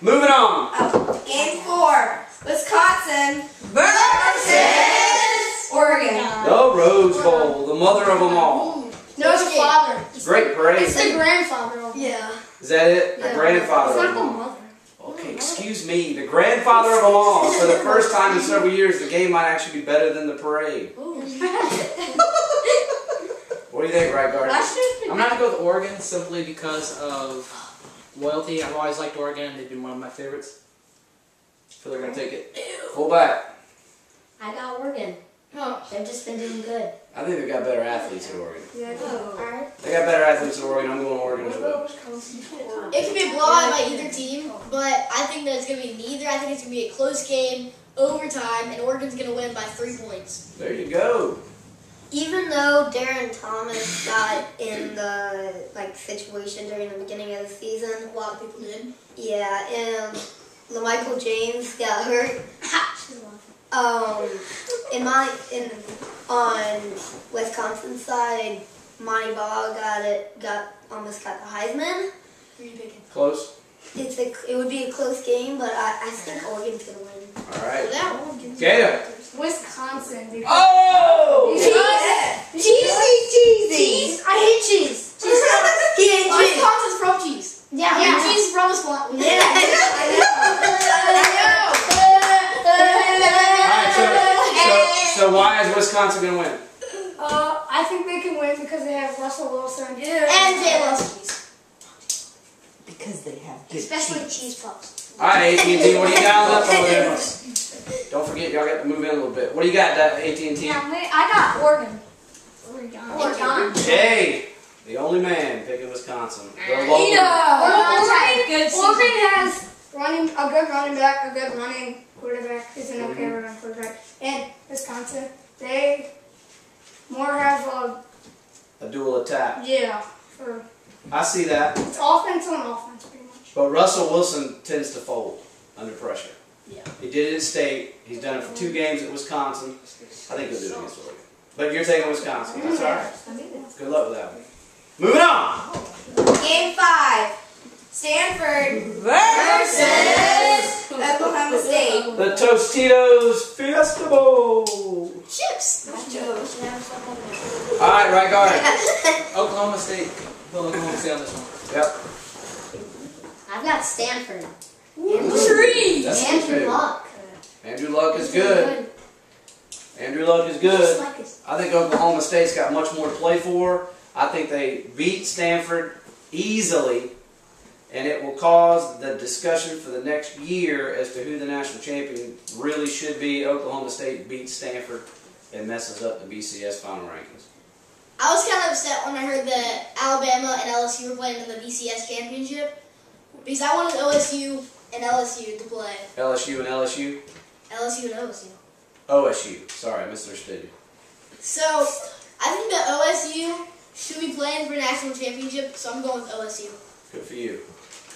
Moving on. Game 4. Wisconsin versus Oregon. The Rose Bowl, the mother of them all. No, it's the father. Great parade. It's the grandfather. Yeah. Is that it? The grandfather It's of not them the all. mother. Okay, excuse me. The grandfather of them all. For the first time in several years, the game might actually be better than the parade. What do you think, right guard? I'm not going to go with Oregon simply because of loyalty. I've always liked Oregon. They've been one of my favorites. So they're going to take it. Full back. I got Oregon. They've just been doing good. I think they've got better athletes at Oregon. Yeah, Alright. They got better athletes at Oregon. I'm going Oregon as well. It could be a blowout by either team, but I think that it's going to be neither. I think it's going to be a close game, overtime, and Oregon's going to win by 3 points. There you go. Even though Darren Thomas got in the situation during the beginning of the season, A lot of people did. yeah, and LaMichael James got hurt. On Wisconsin side, Monty Ball almost got the Heisman. Who are you picking? Close. It would be a close game, but I think Oregon's gonna win. All right. Yeah. Gator. Wisconsin. Oh! Cheesy! I hate cheese. He ain't cheese. Wisconsin's from cheese. Yeah. Cheese is from Wisconsin. So why is Wisconsin going to win? I think they can win because they have Russell Wilson. And Jay loves cheese. Because they have good Especially cheese puffs. All right, AT&T, what do you got left over there? Don't forget, y'all got to move in a little bit. What do you got, AT&T? Yeah, I got Oregon. Oregon. Jay, the only man picking Wisconsin. Go Oregon Lowell. has a good running back, a good running quarterback. Is an okay running quarterback. And Wisconsin, they more have A dual attack. for I see that. it's offense on offense pretty much. But Russell Wilson tends to fold under pressure. Yeah. He did it at State. He's done it for 2 games at Wisconsin. I think he'll do it against Oregon. But you're taking Wisconsin. That's all right. Good luck with that one. Moving on. Game 5. Stanford versus Oklahoma State. The Tostitos Fiesta Bowl. Chips. All right, right guard. Oklahoma State. Well, Oklahoma State on this one. Yep. I've got Stanford. Trees. That's Andrew favorite. Luck. Andrew Luck is good. Andrew Luck is good. I think Oklahoma State's got much more to play for. I think they beat Stanford easily, and it will cause the discussion for the next year as to who the national champion really should be. Oklahoma State beats Stanford and messes up the BCS final rankings. I was kind of upset when I heard that Alabama and LSU were playing in the BCS championship because I wanted OSU and LSU to play. LSU and LSU? LSU and OSU. OSU. Sorry, I misunderstood you. So, I think that OSU should be playing for a national championship, so I'm going with OSU. Good for you.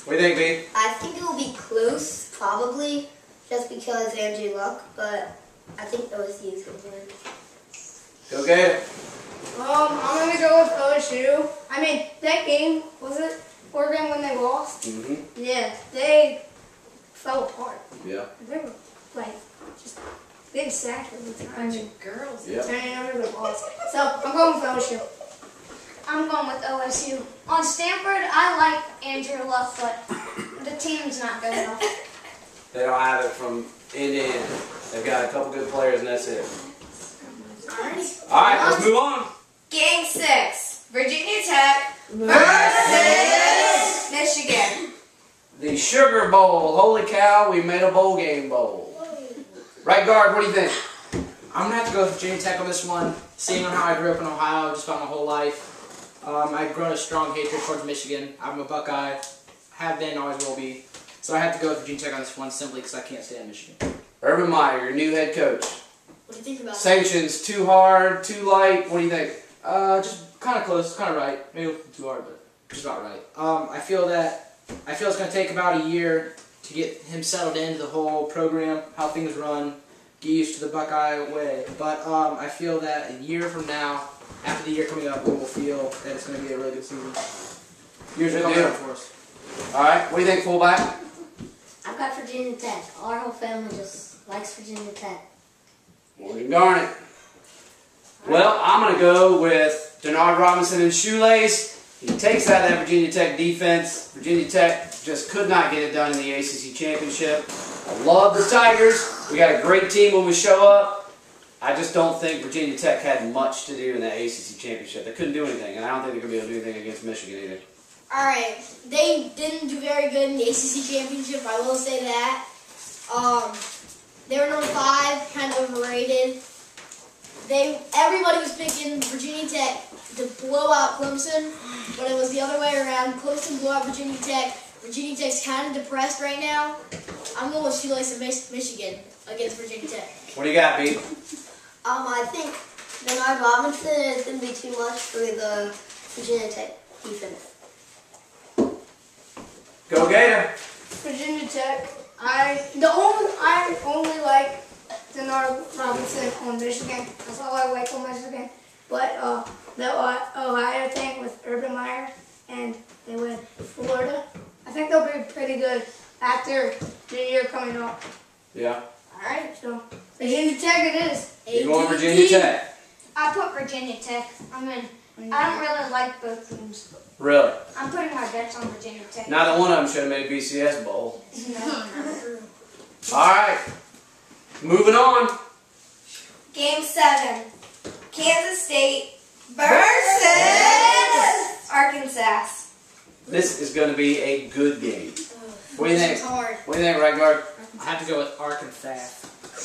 What do you think, B? I think it will be close, probably, just because Andrew Luck, but I think OSU is going to win. Go get it. I'm gonna go with OSU. I mean, that game, was it Oregon when they lost? Mm-hmm. Yeah, they fell apart. Yeah. They were just big sackers with a bunch of girls. Yep. turning over the balls. So I'm going with OSU. I'm going with OSU. On Stanford, I like Andrew Luck, but the team's not good enough. They don't have it from end to end. They've got a couple good players, and that's it. All right, let's move on. Game 6. Virginia Tech versus Michigan. The Sugar Bowl. Holy cow, we made a bowl game bowl. Right guard, what do you think? I'm going to have to go with Virginia Tech on this one. Seeing on how I grew up in Ohio just about my whole life. I've grown a strong hatred towards Michigan. I'm a Buckeye. Have been, always will be. So I have to go with Virginia Tech on this one simply because I can't stand Michigan. Urban Meyer, your new head coach. What do you think about it? Sanctions, too hard, too light. What do you think? Just kind of close, kind of right. Maybe too hard, but just about right. I feel it's going to take about a year to get him settled into the whole program, how things run, get used to the Buckeye way. But I feel that a year from now, after the year coming up, we will feel that it's going to be a really good season. Years are coming up for us. All right, what do you think, fullback? got Virginia Tech. Our whole family just likes Virginia Tech. Well, darn it. Well, I'm going to go with Denard Robinson and Shoelace. He takes out that Virginia Tech defense. Virginia Tech just could not get it done in the ACC Championship. I love the Tigers. We got a great team when we show up. I just don't think Virginia Tech had much to do in that ACC Championship. They couldn't do anything, and I don't think they're going to be able to do anything against Michigan either. Alright, they didn't do very good in the ACC Championship, I will say that. They were number 5, kind of overrated. Everybody was picking Virginia Tech to blow out Clemson, but it was the other way around. Clemson blew out Virginia Tech. Virginia Tech's kind of depressed right now. I'm going with Shoelace and Michigan against Virginia Tech. What do you got, B? I think Denard Robinson is going to be too much for the Virginia Tech defense. Go Gator. Virginia Tech. I only like Denard Robinson on Michigan. That's all I like on Michigan. But the Ohio thing with Urban Meyer, and they win Florida. I think they'll be pretty good after the year coming up. Yeah. Alright, so Virginia Tech it is. You going Virginia Tech? I put Virginia Tech. I mean, I don't really like both teams. Really? I'm putting my bets on Virginia Tech. Neither one of them should have made a BCS bowl. No. Alright. Moving on. Game 7. Kansas State versus Arkansas. This is going to be a good game. What do you think? It's hard. What do you think, right guard? I have to go with Arkansas.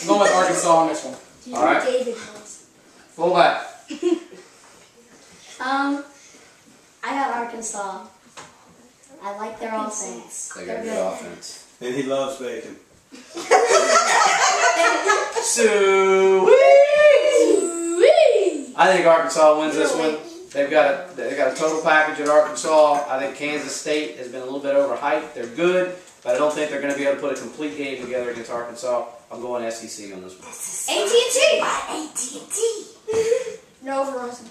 I'm going with Arkansas on this one. All right. Fullback. I got Arkansas. I like their offense. They got a good offense. And he loves bacon. I think Arkansas wins this one. They got a total package at Arkansas. I think Kansas State has been a little bit overhyped. They're good, but I don't think they're going to be able to put a complete game together against Arkansas. I'm going SEC on this one. AT&T. AT&T. No, Verizon.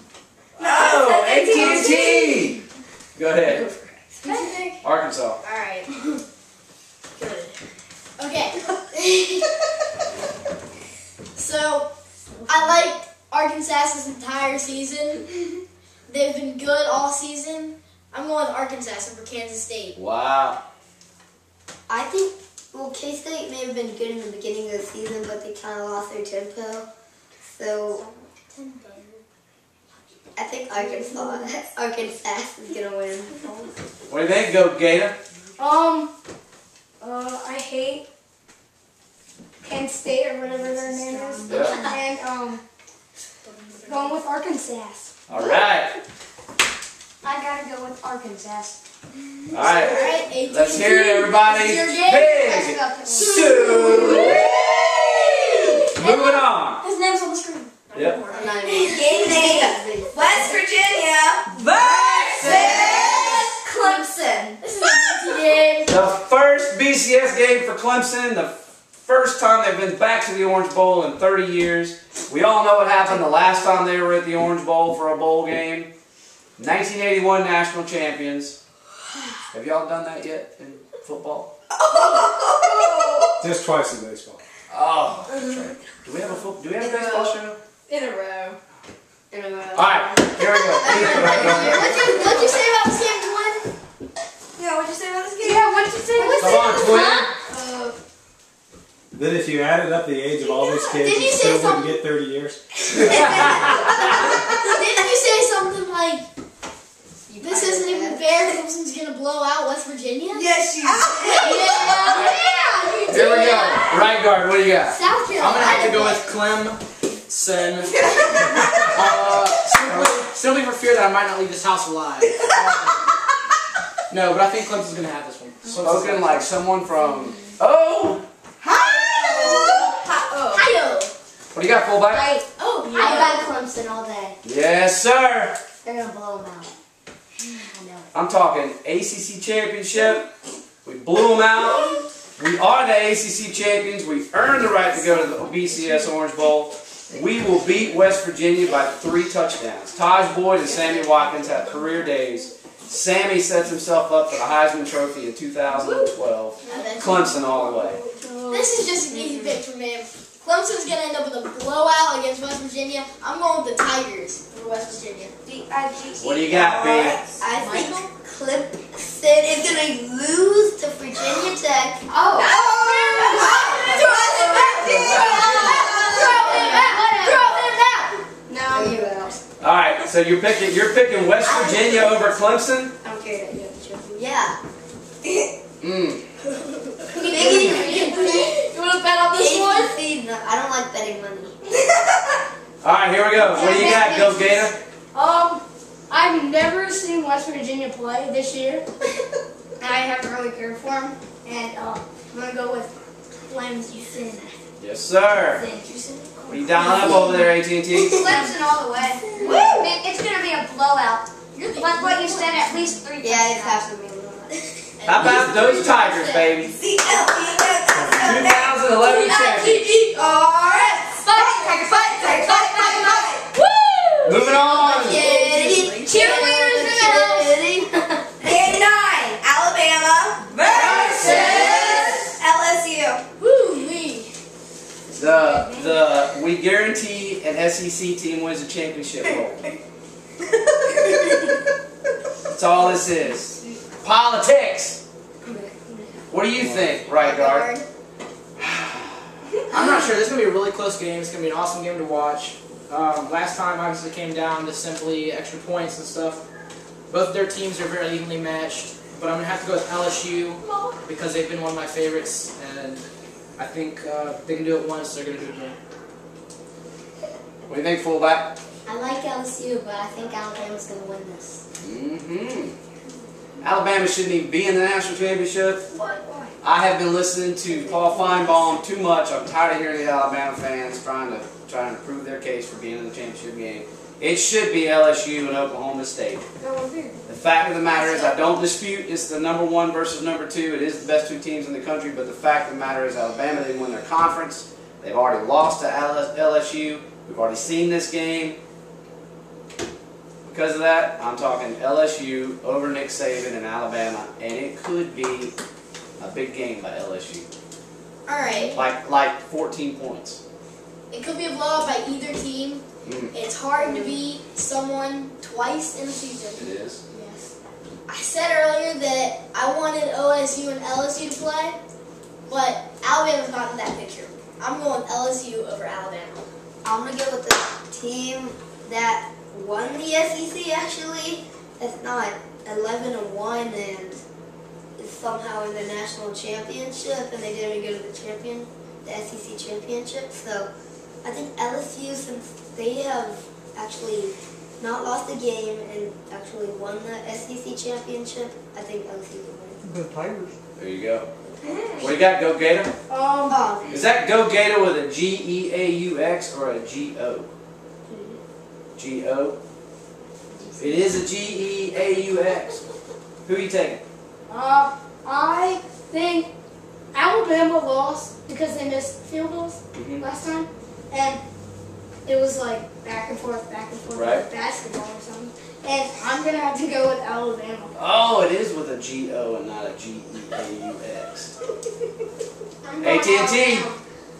No, AT&T. Go ahead. Arkansas. Alright. Good. Okay. So, I like Arkansas this entire season. They've been good all season. I'm going with Arkansas over Kansas State. Wow. I think, K-State may have been good in the beginning of the season, but they kind of lost their tempo. So, I think Arkansas is going to win. What do you think? Go Gator. I hate Kent State or whatever their name is. Yeah. And going with Arkansas. All right. I gotta go with Arkansas. All right. Alright, Let's hear it, everybody. This is your game. Big Sue. Moving on. His name's on the screen. Yep. Game 8. West Virginia versus Clemson. This is an easy game. The first BCS game for Clemson. The first time they've been back to the Orange Bowl in 30 years. We all know what happened the last time they were at the Orange Bowl for a bowl game. 1981 national champions. Have y'all done that yet in football? Just twice in baseball. Oh, do we have a baseball show? In a row. All right, here we go. What'd you say about the game, Twin? Yeah, what'd you say about this game? Yeah, what'd you say? Come on, Twin. Then if you added up the age of all these kids, Didn't you you say still wouldn't something? get 30 years. Didn't you say something like, this isn't even fair, Clemson's going to blow out West Virginia? Yes, you Yeah, you Here we did. go. Right guard, what do you got? South Carolina. I'm going to have to go with Clemson. Simply for fear that I might not leave this house alive. No, but I think Clemson's going to have this one. Spoken like someone from... Oh! Ohio. What do you got, fullback? Oh, I yeah. got Clemson all day. Yes, sir. They're going to blow them out. I know. I'm talking ACC championship. We blew them out. We are the ACC champions. We earned the right to go to the BCS Orange Bowl. We will beat West Virginia by 3 touchdowns. Taj Boyd and Sammy Watkins have career days. Sammy sets himself up for the Heisman Trophy in 2012. Clemson all the way. This is just an easy pick for me. Clemson's going to end up with a blowout against West Virginia. I'm going with the Tigers for West Virginia. What do you got, B? I think Clemson is going to lose to Virginia Tech. Oh. All right, so you're picking West Virginia over Clemson? Okay, yeah. You want to bet on this one? I don't like betting money. All right, here we go. What do you got, Go Gator? I've never seen West Virginia play this year. I haven't really cared for them, and I'm gonna go with Clemson. Yes, sir. What are you dialing up over there, AT&T? Clemson all the way. Man, it's going to be a blowout. Like what you said, at least 3 times. Yeah, it has to be a blowout. How about those Tigers, baby? 2011 champions. Moving on. Cheerleaders in the house. Game 9, Alabama versus LSU. We guarantee an SEC team wins a championship bowl. That's all this is. Politics. What do you think, right guard? I'm not sure. This is going to be a really close game. It's going to be an awesome game to watch. Last time, obviously, came down to simply extra points and stuff. Both their teams are very evenly matched, but I'm going to have to go with LSU because they've been one of my favorites, and I think they can do it once, they're going to do it again. What do you think, fullback? I like LSU, but I think Alabama's going to win this. Alabama shouldn't even be in the national championship. I have been listening to Paul Finebaum too much. I'm tired of hearing the Alabama fans trying to prove their case for being in the championship game. It should be LSU and Oklahoma State. The fact of the matter is, I don't dispute it's the #1 versus #2. It is the best 2 teams in the country, but the fact of the matter is Alabama didn't win their conference. They've already lost to LSU. We've already seen this game. Because of that, I'm talking LSU over Nick Saban and Alabama, and it could be a big game by LSU. Alright. Like 14 points. It could be a blowout by either team. It's hard to beat someone twice in a season. It is. Yes. I said earlier that I wanted OSU and LSU to play, but Alabama's not in that picture. I'm going LSU over Alabama. I'm going to go with the team that won the SEC, actually. It's not 11-1 and is somehow in the national championship, and they didn't go to the SEC championship. So I think LSU, since they have actually not lost a game and actually won the SEC championship, I think LSU will win. The Tigers. There you go. What do you got, Go Gator? Is that Go Gator with a G-E-A-U-X or a G-O? G-O? It is a G-E-A-U-X. Who are you taking? I think Alabama lost because they missed field goals last time, and it was like back and forth, right. Like basketball or something. And I'm gonna have to go with Alabama. Oh, it is with a G-O and not a G-E-A-U-X. AT&T.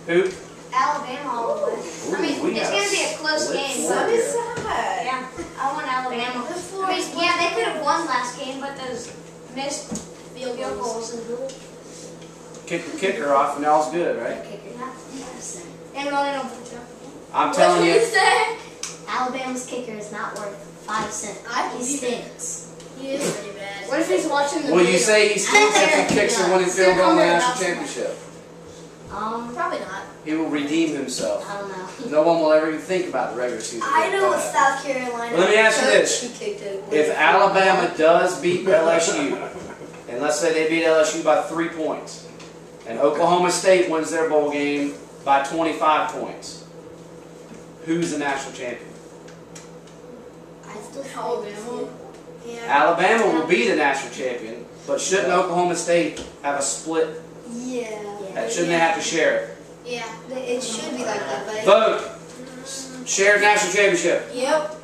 Who? Alabama all the way. Ooh, I mean, it's going to be a close game. Yeah, I want Alabama. I mean, yeah, they could have won last game, but those missed field goals. Kick the kicker off and all's good, right? And really don't put it. I'm telling you. Alabama's kicker is not worth 5 cents. He stinks. He is pretty bad. What if he's watching the Well, video? you say he stinks if he kicks a winning field goal in the national championship. Probably not. He will redeem himself. I don't know. No one will ever even think about the regular season. I know what South Carolina. Well, let me ask you this. He kicked it. If Alabama does beat LSU, and let's say they beat LSU by 3 points, and Oklahoma State wins their bowl game by 25 points, who's the national champion? I still Alabama. Yeah. Alabama will be the national champion, but shouldn't Oklahoma State have a split? Yeah. Shouldn't they have to share it? Yeah. It should be like that, but Vote. Shared national championship. Yep.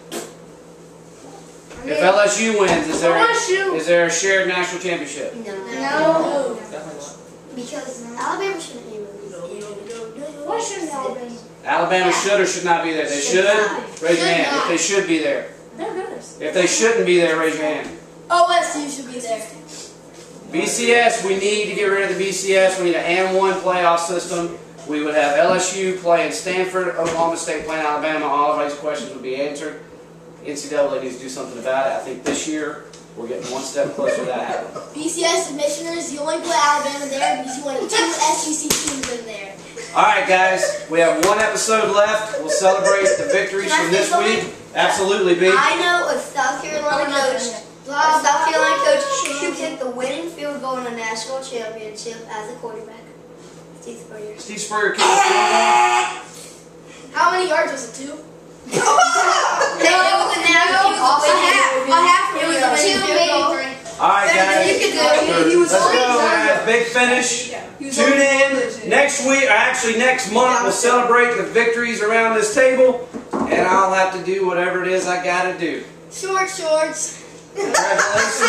If LSU wins, is LSU. there a shared national championship? No. No. Definitely not. Because Alabama shouldn't even Why shouldn't Alabama? Alabama should or should not be there. They should. Raise your hand if they should be there. They're good. If they shouldn't be there, raise your hand. OSU should be there. BCS, we need to get rid of the BCS. We need an and-1 playoff system. We would have LSU playing Stanford, Oklahoma State playing Alabama. All of these questions would be answered. NCAA needs to do something about it. I think this year we're getting one step closer to that happening. BCS commissioners, you only put Alabama there because you wanted 2 SEC teams in there. All right, guys, we have one episode left. We'll celebrate the victories from this week. Absolutely, B. I know a South Carolina coach. A South Carolina coach who kicked the winning field goal in a national championship as a quarterback. Steve Spurrier. Steve Spurrier kicked the field goal. How many yards was it? 2? It was a national. It was a 2, maybe 3. All right, guys. Let's go, guys. Big finish. Tune in next week, or actually next month. We'll celebrate the victories around this table, and I'll have to do whatever it is I got to do. Shorts. Congratulations.